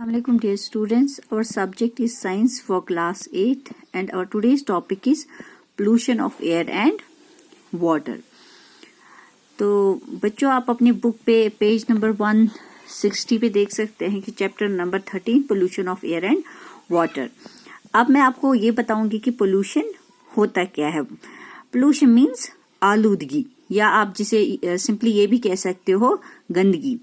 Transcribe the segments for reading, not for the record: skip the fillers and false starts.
Assalamualaikum dear students, our subject is science for class 8 and our today's topic is pollution of air and water. तो बच्चों आप अपनी book पे page number 160 पे देख सकते हैं कि chapter number 13 pollution of air and water. अब मैं आपको ये बताऊंगी कि पोल्यूशन होता क्या है. पोल्यूशन मीन्स आलूदगी या आप जिसे सिंपली ये भी कह सकते हो गंदगी.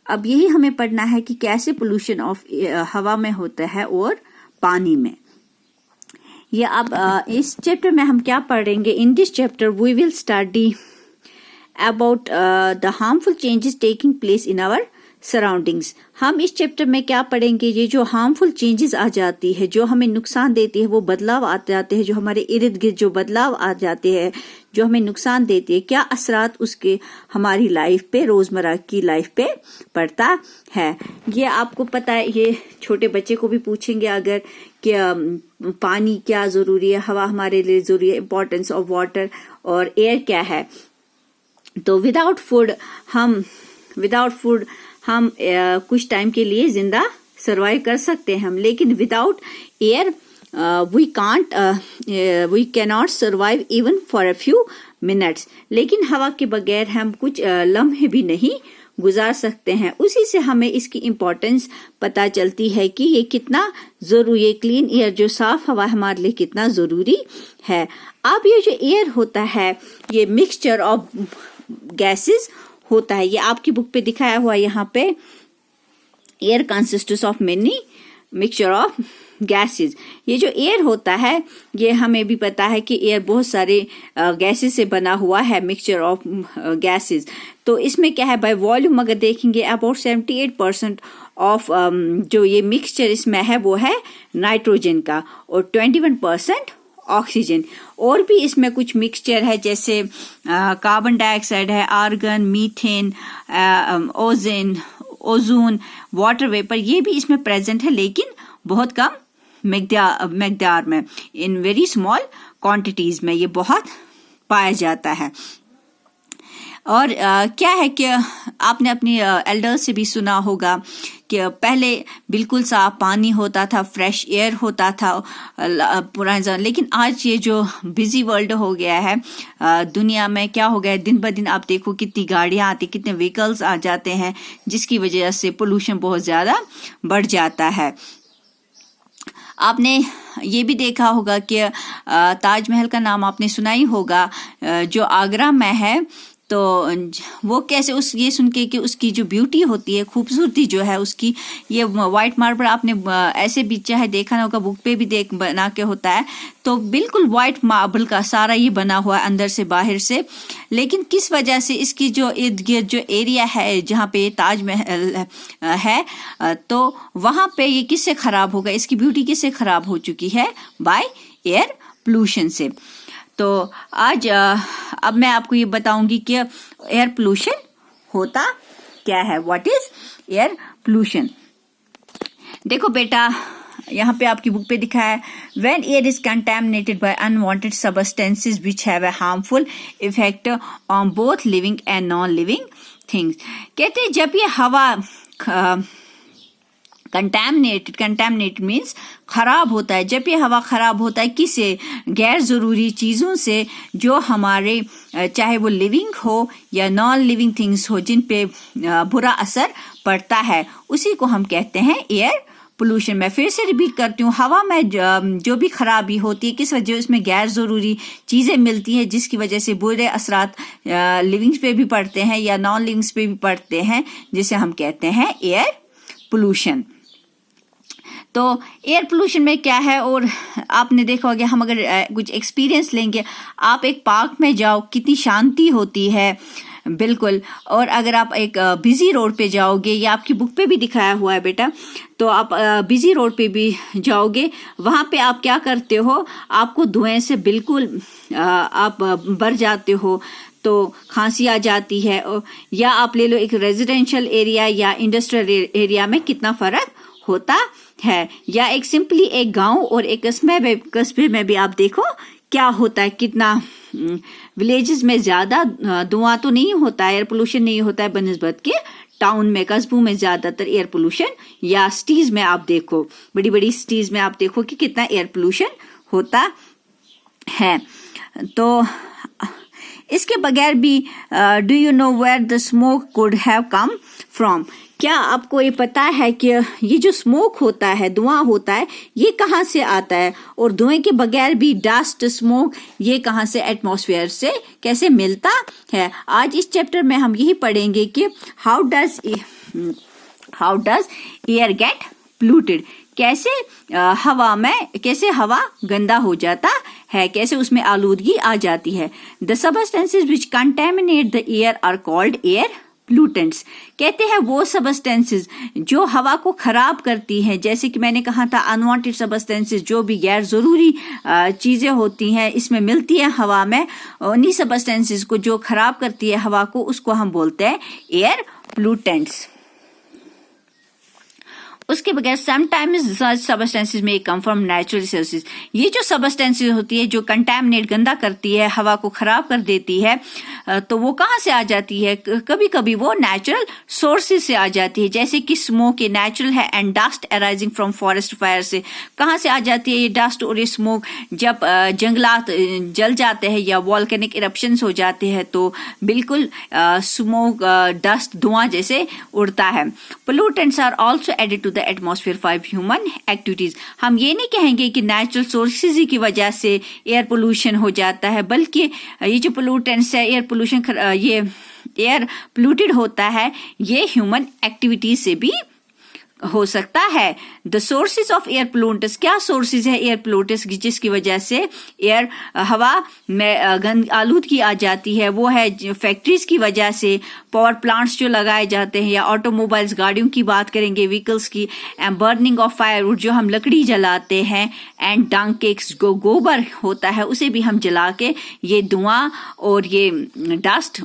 अब यही हमें पढ़ना है कि कैसे पोल्यूशन ऑफ हवा में होता है और पानी में. ये अब इस चैप्टर में हम क्या पढ़ेंगे. In this chapter we will study about the harmful changes taking place in our surroundings. हम इस चैप्टर में क्या पढ़ेंगे, ये जो हार्मफुल चेंजेस आ जाती है, जो हमें नुकसान देती है, वो बदलाव आ जाते हैं, जो हमारे इर्द गिर्द जो बदलाव आ जाते हैं, जो हमें नुकसान देती है, क्या असरात उसके हमारी लाइफ पे, रोजमर्रा की लाइफ पे पड़ता है. ये आपको पता है. ये छोटे बच्चे को भी पूछेंगे अगर कि पानी क्या जरूरी है, हवा हमारे लिए जरूरी है, इंपॉर्टेंस ऑफ वाटर और एयर क्या है. तो विदाउट फूड हम कुछ टाइम के लिए जिंदा सरवाइव कर सकते हैं हम, लेकिन without air we cannot survive even for a few minutes. लेकिन हवा के बगैर हम कुछ लम्हे भी नहीं गुजार सकते हैं. उसी से हमें इसकी इम्पोर्टेंस पता चलती है कि ये कितना जरूरी है. क्लीन एयर जो साफ हवा हमारे लिए कितना जरूरी है. अब ये जो एयर होता है ये मिक्सचर ऑफ गैसेस होता है. ये आपकी बुक पे दिखाया हुआ यहाँ पे. Air consists of many mixture of gases. ये जो एयर होता है ये हमें भी पता है कि एयर बहुत सारे गैसेस से बना हुआ है, मिक्सचर ऑफ गैसेस. तो इसमें क्या है, बाय वॉल्यूम अगर देखेंगे अबाउट 78% ऑफ जो ये मिक्सचर इसमें है वो है नाइट्रोजन का और 21% ऑक्सीजन. और भी इसमें कुछ मिक्सचर है जैसे कार्बन डाइऑक्साइड है, argon, methane, ozone, water vapour, ये भी इसमें प्रेजेंट है लेकिन बहुत कम मकदार में, इन वेरी स्मॉल क्वांटिटीज में ये बहुत पाया जाता है. और क्या है कि आपने अपनी एल्डर्स से भी सुना होगा कि पहले बिल्कुल साफ पानी होता था, फ्रेश एयर होता था पुराने ज़माने. लेकिन आज ये जो बिजी वर्ल्ड हो गया है, दुनिया में क्या हो गया है, दिन ब दिन आप देखो कितनी गाड़ियां आती, कितने व्हीकल्स आ जाते हैं, जिसकी वजह से पोल्यूशन बहुत ज़्यादा बढ़ जाता है. आपने ये भी देखा होगा कि ताजमहल का नाम आपने सुना ही होगा, जो आगरा में है. तो वो कैसे ये सुन के कि उसकी जो ब्यूटी होती है, खूबसूरती जो है उसकी, ये वाइट मार्बल आपने ऐसे भी चाहे देखा ना होगा, बुक पे भी बना के होता है. तो बिल्कुल वाइट मार्बल का सारा ये बना हुआ है अंदर से बाहर से. लेकिन किस वजह से इसकी जो इर्द गिर्द जो एरिया है जहाँ पे ताजमहल है, तो वहाँ पे ये किससे खराब होगा, इसकी ब्यूटी किससे खराब हो चुकी है, बाय एयर पोल्यूशन से. तो आज अब मैं आपको ये बताऊंगी कि एयर पोल्यूशन होता क्या है. What is air pollution. देखो बेटा, यहाँ पे आपकी बुक पे दिखा है, when air is contaminated by unwanted substances which have a harmful effect on both living and non living things. कहते हैं जब ये हवा कंटेमिनेटेड मीन्स खराब होता है, जब ये हवा खराब होता है किससे, गैर जरूरी चीजों से, जो हमारे चाहे वो लिविंग हो या नॉन लिविंग थिंग्स हो, जिन पे बुरा असर पड़ता है, उसी को हम कहते हैं एयर पोल्यूशन. मैं फिर से रिपीट करती हूँ, हवा में जो भी खराबी होती है, किस वजह उसमें गैर जरूरी चीजें मिलती है, जिसकी वजह से बुरे असरात लिविंग्स पे भी पड़ते हैं या नॉन लिविंग्स पे भी पड़ते हैं, जिसे हम कहते हैं एयर पोल्यूशन. तो एयर पोल्यूशन में क्या है, और आपने देखा होगा, हम अगर कुछ एक्सपीरियंस लेंगे, आप एक पार्क में जाओ, कितनी शांति होती है बिल्कुल. और अगर आप एक बिजी रोड पे जाओगे, या आपकी बुक पे भी दिखाया हुआ है बेटा, तो आप बिजी रोड पे भी जाओगे, वहाँ पे आप क्या करते हो, आपको धुएं से बिल्कुल आप भर जाते हो, तो खांसी आ जाती है. या आप ले लो एक रेजिडेंशियल एरिया या इंडस्ट्रियल एरिया में कितना फर्क होता है, या एक सिंपली एक गांव और एक कस्बे में भी आप देखो क्या होता है. कितना विलेजेस में ज्यादा धुआं तो नहीं होता है, एयर पोल्यूशन नहीं होता है बनिस्बत के टाउन में, कस्बों में ज्यादातर एयर पोल्यूशन, या सिटीज में आप देखो, बड़ी बड़ी सिटीज में आप देखो कि कितना एयर पोल्यूशन होता है। तो इसके बगैर भी do you know where the smoke could have come from, क्या आपको ये पता है कि ये जो स्मोक होता है, धुआं होता है, ये कहाँ से आता है, और धुएं के बगैर भी डस्ट, स्मोक, ये कहाँ से एटमॉस्फेयर से कैसे मिलता है। आज इस चैप्टर में हम यही पढ़ेंगे कि how does air get polluted, कैसे हवा गंदा हो जाता है, कैसे उसमें आलूदगी आ जाती है। The substances which contaminate the air are called air pollutants, कहते हैं वो सबस्टेंसेस जो हवा को खराब करती हैं, जैसे कि मैंने कहा था अनवांटेड सबस्टेंसेस, जो भी गैर जरूरी चीजें होती हैं इसमें मिलती है हवा में, उन्हीं सबस्टेंसेस को जो खराब करती है हवा को, उसको हम बोलते हैं एयर पोल्यूटेंट्स। उसके बगैर समटाइम्स सबस्टेंसेस में कम फ्रॉम नेचुरल रिसोर्सेज, ये जो सबस्टेंसेस होती है जो कंटेमिनेट, गंदा करती है, हवा को खराब कर देती है, तो वो कहाँ से आ जाती है, कभी कभी वो नेचुरल सोर्सेज से आ जाती है, जैसे कि स्मोक ये नेचुरल है, and dust arising from forest fire से कहाँ से आ जाती है ये डस्ट और ये स्मोक, जब जंगलात जल जाते हैं या वॉल्केनिक इरप्शंस हो जाते हैं तो बिल्कुल स्मोक, डस्ट, धुआं जैसे उड़ता है। Pollutants are also added to the atmosphere by human activities, हम ये नहीं कहेंगे कि नेचुरल सोर्सेज की वजह से एयर पोल्यूशन हो जाता है, बल्कि ये जो पोल्यूटेंट्स है, एयर पोल्यूशन, ये एयर पोल्यूटेड होता है, ये ह्यूमन एक्टिविटीज से भी हो सकता है। The sources of air pollutants, क्या सोर्सेज है एयर पोल्यूटेंट्स की जिसकी वजह से एयर, हवा में आलूदगी आ जाती है, वो है फैक्ट्रीज की वजह से, पावर प्लांट्स जो लगाए जाते हैं, या ऑटोमोबाइल्स, गाड़ियों की बात करेंगे, व्हीकल्स की, एंड बर्निंग ऑफ फायरवुड, जो हम लकड़ी जलाते हैं, एंड डंग केक्स, गोबर होता है उसे भी हम जला के ये धुआं और ये डस्ट,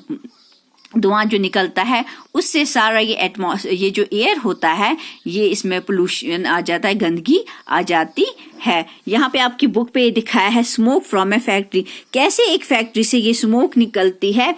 धुआं जो निकलता है उससे सारा ये जो एयर होता है ये इसमें पोल्यूशन आ जाता है, गंदगी आ जाती है। यहाँ पे आपकी बुक पे दिखाया है स्मोक फ्रॉम ए फैक्ट्री, कैसे एक फैक्ट्री से ये स्मोक निकलती है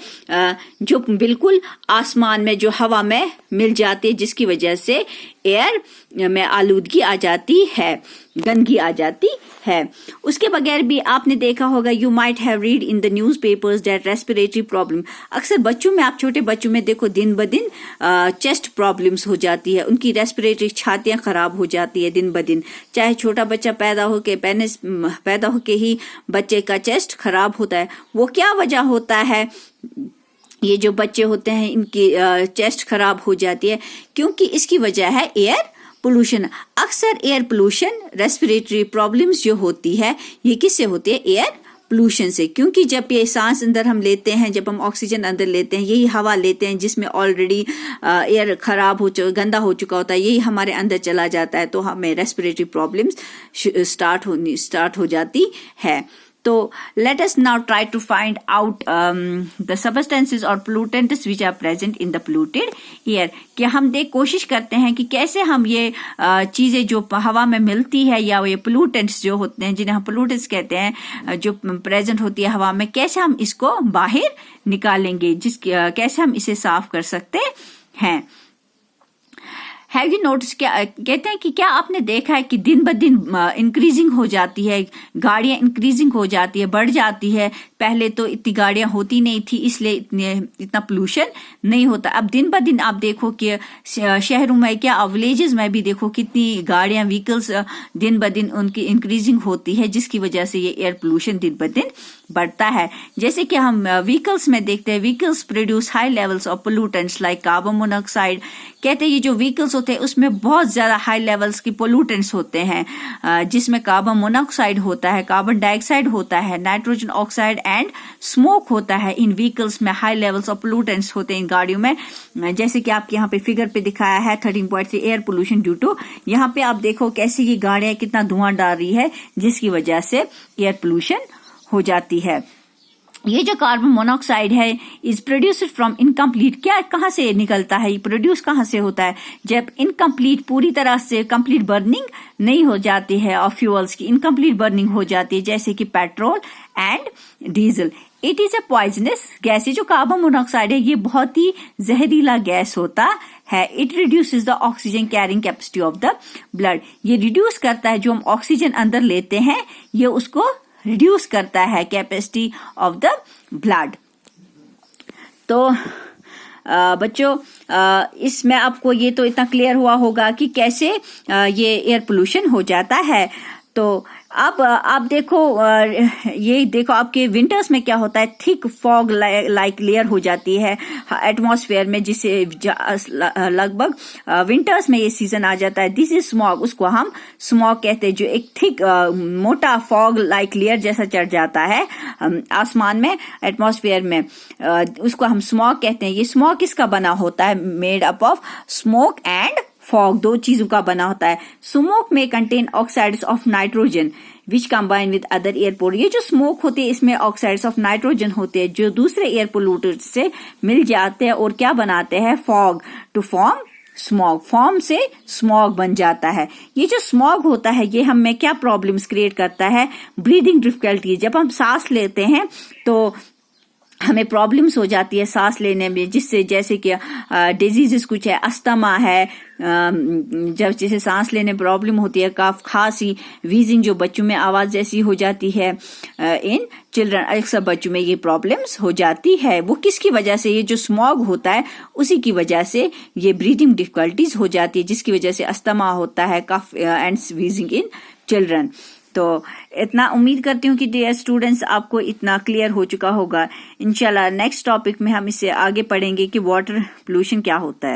जो बिल्कुल आसमान में, जो हवा में मिल जाती है, जिसकी वजह से एयर में आलूदगी आ जाती है, गंदगी आ जाती है। उसके बगैर भी आपने देखा होगा, you might have read in the newspapers that respiratory problem, अक्सर बच्चों में, आप छोटे बच्चों में देखो दिन ब दिन चेस्ट प्रॉब्लम्स हो जाती है, उनकी रेस्पिरेटरी छातियां खराब हो जाती है दिन ब दिन, चाहे छोटा बच्चा पैदा होके ही बच्चे का चेस्ट खराब होता है। वो क्या वजह होता है, ये जो बच्चे होते हैं इनकी चेस्ट खराब हो जाती है, क्योंकि इसकी वजह है एयर पोल्यूशन। अक्सर एयर पोल्यूशन, रेस्पिरेटरी प्रॉब्लम्स जो होती है ये किससे होती है, एयर पोल्यूशन से, क्योंकि जब ये सांस अंदर हम लेते हैं, जब हम ऑक्सीजन अंदर लेते हैं, यही हवा लेते हैं जिसमें ऑलरेडी एयर खराब गंदा हो चुका होता है, यही हमारे अंदर चला जाता है, तो हमें रेस्पिरेटरी प्रॉब्लम्स स्टार्ट हो जाती है। तो let us now try to find out the substances or pollutants which are present in the polluted air, कि हम कोशिश करते हैं कि कैसे हम ये चीजें जो हवा में मिलती है, या ये पोल्यूटेंट्स जो होते हैं, जिन्हें हम पोल्यूटेंट्स कहते हैं, जो प्रेजेंट होती है हवा में, कैसे हम इसको बाहर निकालेंगे, कैसे हम इसे साफ कर सकते हैं। हैव यू नोटिस, क्या कहते हैं कि क्या आपने देखा है कि दिन ब दिन इंक्रीजिंग हो जाती है, गाड़ियां इंक्रीजिंग हो जाती है, बढ़ जाती है। पहले तो इतनी गाड़ियां होती नहीं थी, इसलिए इतना पोल्यूशन नहीं होता। अब दिन ब दिन आप देखो कि शहरों में, क्या विलेजेस में भी देखो कितनी गाड़ियां, व्हीकल्स दिन ब दिन उनकी इंक्रीजिंग होती है, जिसकी वजह से ये एयर पोल्यूशन दिन ब दिन बढ़ता है। जैसे कि हम व्हीकल्स में देखते हैं, vehicles produce high levels of pollutants like carbon monoxide, कहते हैं ये जो व्हीकल्स होते हैं उसमें बहुत ज्यादा हाई लेवल्स की पोल्यूटेंट्स होते हैं, जिसमें कार्बन मोनोऑक्साइड होता है, कार्बन डाइऑक्साइड होता है, नाइट्रोजन ऑक्साइड एंड स्मोक होता है। इन व्हीकल्स में हाई लेवल्स ऑफ पोल्यूटेंट्स होते हैं इन गाड़ियों में, जैसे कि आपके यहाँ पे फिगर पे दिखाया है 13.3 एयर पोल्यूशन ड्यू टू। यहाँ पे आप देखो कैसे ये गाड़ियां कितना धुआं डाल रही है, जिसकी वजह से एयर पोल्यूशन हो जाती है। ये जो कार्बन मोनोऑक्साइड है इज प्रोड्यूस्ड फ्रॉम इनकम्प्लीट, क्या कहाँ से निकलता है, ये प्रोड्यूस कहाँ से होता है, जब इनकम्प्लीट पूरी तरह से कंप्लीट बर्निंग नहीं हो जाती है और फ्यूल्स की इनकम्प्लीट बर्निंग हो जाती है, जैसे कि petrol and diesel. It is a poisonous gas. ये जो कार्बन मोनोऑक्साइड है ये बहुत ही जहरीला गैस होता है। It reduces the oxygen carrying capacity of the blood. ये रिड्यूस करता है, जो हम ऑक्सीजन अंदर लेते हैं ये उसको रिड्यूस करता है कैपेसिटी ऑफ द ब्लड। तो बच्चों इसमें आपको ये तो इतना क्लियर हुआ होगा कि कैसे ये एयर पोल्यूशन हो जाता है। तो अब आप देखो, ये देखो आपके विंटर्स में क्या होता है, थिक फॉग लाइक लेयर हो जाती है एटमॉस्फेयर में, जिसे लगभग विंटर्स में ये सीजन आ जाता है। दिस इज स्मॉग, उसको हम स्मॉग कहते हैं, जो एक थिक मोटा फॉग लाइक लेयर जैसा चढ़ जाता है आसमान में, एटमॉस्फेयर में, उसको हम स्मॉग कहते हैं। ये स्मॉग किसका बना होता है, made up of smoke and fog, दो चीजों का बना होता है। स्मोक में contain oxides of nitrogen which combine with other air pollute. ये जो स्मोक होते हैं इसमें ऑक्साइड्स ऑफ नाइट्रोजन होते हैं जो दूसरे एयर पोल्यूटेंट्स से मिल जाते हैं और क्या बनाते हैं, fog to form smog, form से स्मॉग बन जाता है। ये जो स्मॉग होता है ये हमें क्या प्रॉब्लम्स क्रिएट करता है, ब्रीदिंग डिफिकल्टी। जब हम सांस लेते हैं तो हमें प्रॉब्लम्स हो जाती है सांस लेने में, जिससे जैसे कि डिजीजेस कुछ है, अस्थमा है, जब जैसे सांस लेने प्रॉब्लम होती है, कफ, खांसी, वीजिंग, जो बच्चों में आवाज जैसी हो जाती है इन चिल्ड्रन, अक्सर बच्चों में ये प्रॉब्लम्स हो जाती है। वो किसकी वजह से, ये जो स्मॉग होता है उसी की वजह से ये ब्रीदिंग डिफिकल्टीज हो जाती है, जिसकी वजह से अस्थमा होता है, cough and wheezing in children. तो इतना उम्मीद करती हूँ कि डियर स्टूडेंट्स आपको इतना क्लियर हो चुका होगा। इंशाल्लाह नेक्स्ट टॉपिक में हम इससे आगे पढ़ेंगे कि वाटर पोल्यूशन क्या होता है।